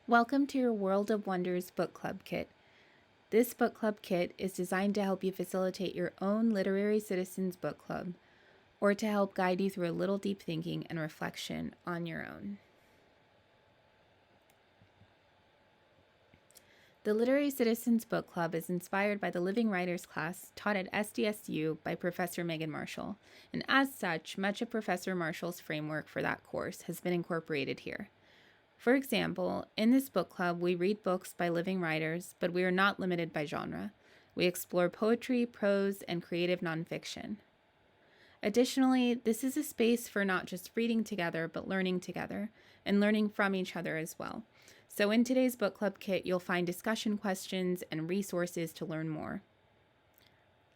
Welcome to your World of Wonders book club kit. This book club kit is designed to help you facilitate your own literary citizens book club or to help guide you through a little deep thinking and reflection on your own. The Literary Citizens Book Club is inspired by the Living Writers class taught at SDSU by Professor Megan Marshall, and as such, much of Professor Marshall's framework for that course has been incorporated here. For example, in this book club, we read books by living writers, but we are not limited by genre. We explore poetry, prose, and creative nonfiction. Additionally, this is a space for not just reading together, but learning together, and learning from each other as well. So in today's book club kit, you'll find discussion questions and resources to learn more.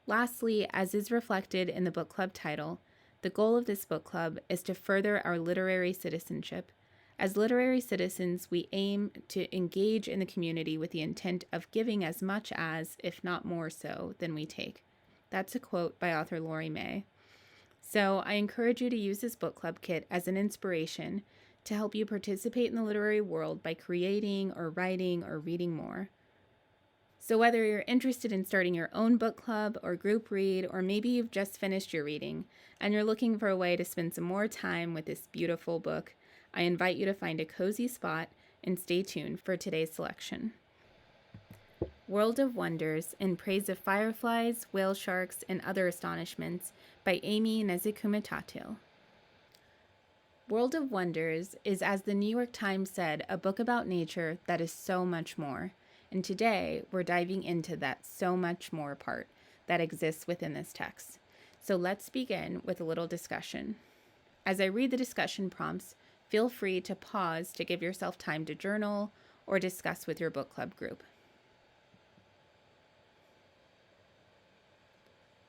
Lastly, as is reflected in the book club title, the goal of this book club is to further our literary citizenship. As literary citizens, we aim to engage in the community with the intent of giving as much as, if not more so, than we take. That's a quote by author Aimee. So I encourage you to use this book club kit as an inspiration to help you participate in the literary world by creating or writing or reading more. So whether you're interested in starting your own book club or group read, or maybe you've just finished your reading and you're looking for a way to spend some more time with this beautiful book, I invite you to find a cozy spot and stay tuned for today's selection. World of Wonders in Praise of Fireflies, Whale Sharks, and Other Astonishments by Aimee Nezhukumatathil. World of Wonders is, as the New York Times said, a book about nature that is so much more. And today, we're diving into that so much more part that exists within this text. So let's begin with a little discussion. As I read the discussion prompts, feel free to pause to give yourself time to journal or discuss with your book club group.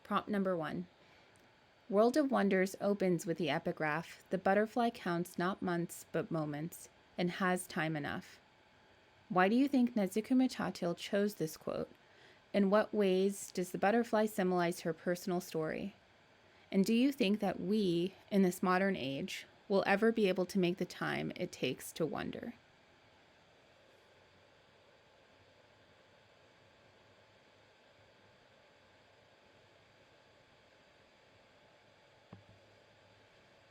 Prompt number 1. World of Wonders opens with the epigraph, "The butterfly counts not months but moments, and has time enough." Why do you think Nezhukumatathil chose this quote? In what ways does the butterfly symbolize her personal story? And do you think that we, in this modern age, will ever be able to make the time it takes to wonder?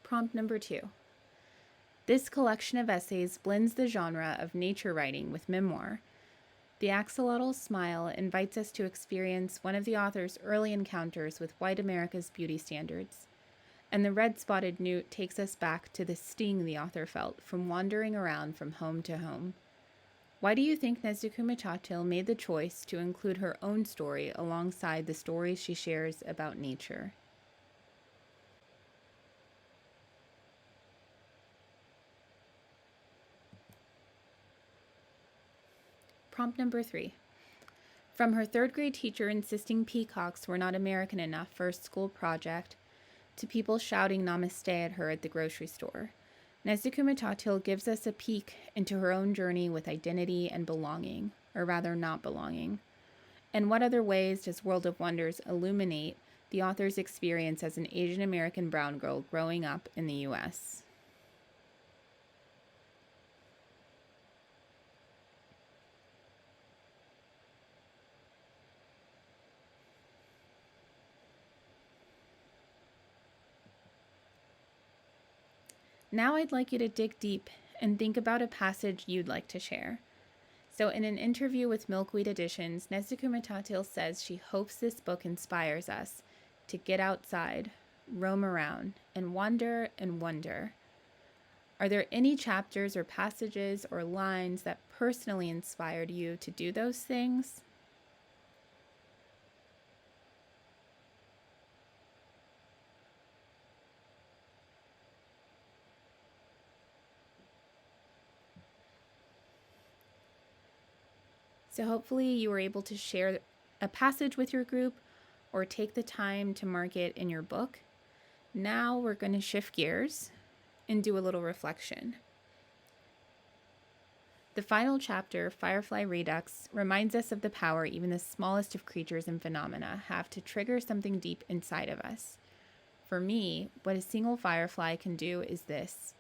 Prompt number 2. This collection of essays blends the genre of nature writing with memoir. The axolotl smile invites us to experience one of the author's early encounters with white America's beauty standards. And the red-spotted newt takes us back to the sting the author felt from wandering around from home to home. Why do you think Nezhukumatathil made the choice to include her own story alongside the stories she shares about nature? Prompt number 3. From her third grade teacher insisting peacocks were not American enough for a school project, to people shouting namaste at her at the grocery store, Nezhukumatathil gives us a peek into her own journey with identity and belonging, or rather not belonging. In what other ways does World of Wonders illuminate the author's experience as an Asian American brown girl growing up in the U.S.? Now I'd like you to dig deep and think about a passage you'd like to share. So in an interview with Milkweed Editions, Nezhukumatathil says she hopes this book inspires us to get outside, roam around, and wander and wonder. Are there any chapters or passages or lines that personally inspired you to do those things? So hopefully you were able to share a passage with your group or take the time to mark it in your book. Now we're going to shift gears and do a little reflection. The final chapter, Firefly Redux, reminds us of the power even the smallest of creatures and phenomena have to trigger something deep inside of us. For me, what a single firefly can do is this.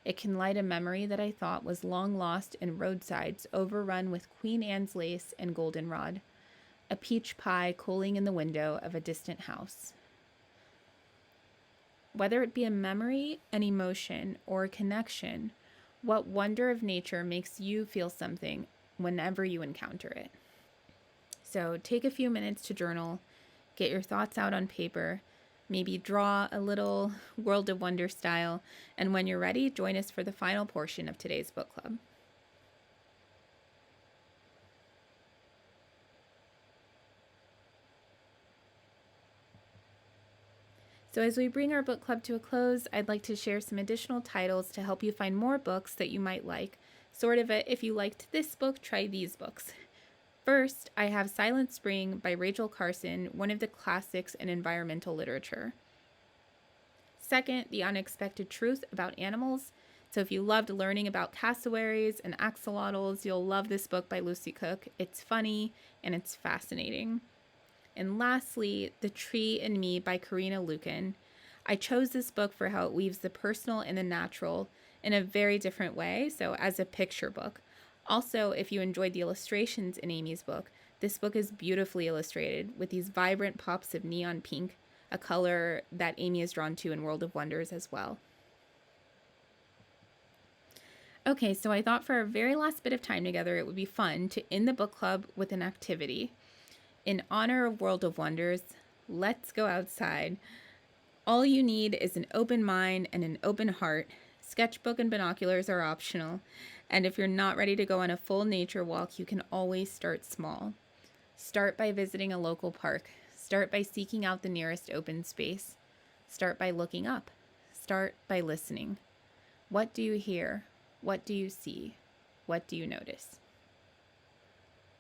It can light a memory that I thought was long lost in roadsides overrun with Queen Anne's lace and goldenrod, a peach pie cooling in the window of a distant house. Whether it be a memory, an emotion, or a connection, what wonder of nature makes you feel something whenever you encounter it? So take a few minutes to journal, get your thoughts out on paper, maybe draw a little World of Wonder style, and when you're ready, join us for the final portion of today's book club. So as we bring our book club to a close, I'd like to share some additional titles to help you find more books that you might like. Sort of if you liked this book, try these books. First, I have Silent Spring by Rachel Carson, one of the classics in environmental literature. Second, The Unexpected Truth About Animals. So if you loved learning about cassowaries and axolotls, you'll love this book by Lucy Cook. It's funny and it's fascinating. And lastly, The Tree and Me by Karina Lukin. I chose this book for how it weaves the personal and the natural in a very different way, so as a picture book. Also, if you enjoyed the illustrations in Aimee's book, this book is beautifully illustrated with these vibrant pops of neon pink, a color that Aimee is drawn to in World of Wonders as well. Okay, so I thought for our very last bit of time together, it would be fun to end the book club with an activity. In honor of World of Wonders, let's go outside. All you need is an open mind and an open heart. Sketchbook and binoculars are optional. And if you're not ready to go on a full nature walk, you can always start small. Start by visiting a local park. Start by seeking out the nearest open space. Start by looking up. Start by listening. What do you hear? What do you see? What do you notice?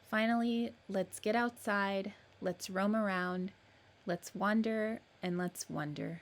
Finally, let's get outside, let's roam around, let's wander, and let's wonder.